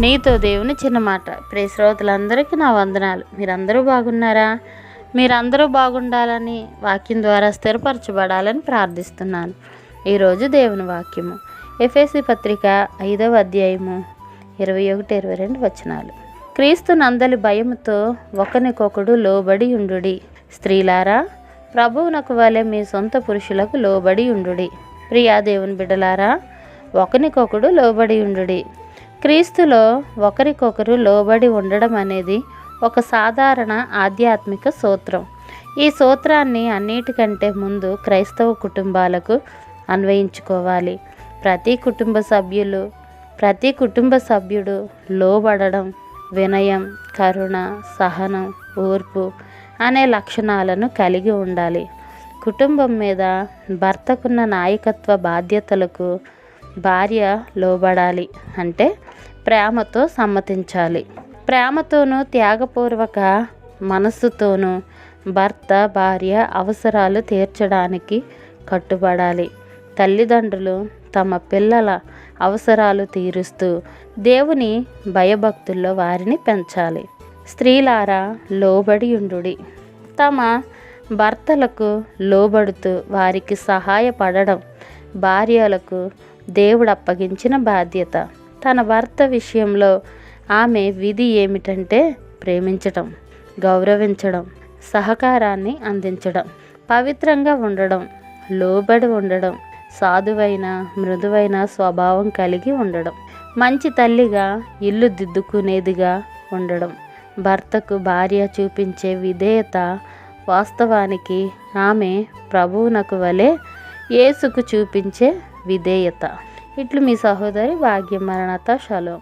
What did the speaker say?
నీతో దేవుని చిన్న మాట. ప్రియ శ్రోతలందరికీ నా వందనాలు. మీరందరూ బాగున్నారా? మీరందరూ బాగుండాలని, వాక్యం ద్వారా స్థిరపరచబడాలని ప్రార్థిస్తున్నాను. ఈరోజు దేవుని వాక్యము ఎఫెసీ పత్రిక 5వ అధ్యాయము 21-22 వచనాలు. క్రీస్తు నందలి భయముతో ఒకనికొకడు లోబడి ఉండుడి. స్త్రీలారా, ప్రభువునకు వలె మీ సొంత పురుషులకు లోబడి ఉండుడి. ప్రియా దేవుని బిడ్డలారా, ఒకనికొకడు లోబడి ఉండుడి. క్రీస్తులో ఒకరికొకరు లోబడి ఉండడం అనేది ఒక సాధారణ ఆధ్యాత్మిక సూత్రం. ఈ సూత్రాన్ని అన్నిటికంటే ముందు క్రైస్తవ కుటుంబాలకు అన్వయించుకోవాలి. ప్రతి కుటుంబ సభ్యుడు లోబడడం, వినయం, కరుణ, సహనం, ఓర్పు అనే లక్షణాలను కలిగి ఉండాలి. కుటుంబం మీద భర్తకున్న నాయకత్వ బాధ్యతలకు భార్య లోబడాలి. అంటే ప్రేమతో సమ్మతించాలి. ప్రేమతోనూ త్యాగపూర్వక మనస్సుతోనూ భర్త భార్య అవసరాలు తీర్చడానికి కట్టుబడాలి. తల్లిదండ్రులు తమ పిల్లల అవసరాలు తీరుస్తూ దేవుని భయభక్తుల్లో వారిని పెంచాలి. స్త్రీలారా, లోబడి ఉండుడి. తమ భర్తలకు లోబడుతూ వారికి సహాయపడడం భార్యలకు దేవుడు అప్పగించిన బాధ్యత. తన భర్త విషయంలో ఆమె విధి ఏమిటంటే ప్రేమించడం, గౌరవించడం, సహకారాన్ని అందించడం, పవిత్రంగా ఉండడం, లోబడి ఉండడం, సాధువైన మృదువైన స్వభావం కలిగి ఉండడం, మంచి తల్లిగా ఇల్లు దిద్దుకునేదిగా ఉండడం. భర్తకు భార్య చూపించే విధేయత వాస్తవానికి ఆమె ప్రభువునకు వలె యేసుకు చూపించే విధేయత. ఇట్లు మీ సహోదరి భాగ్యం. మరణాత. షలోం.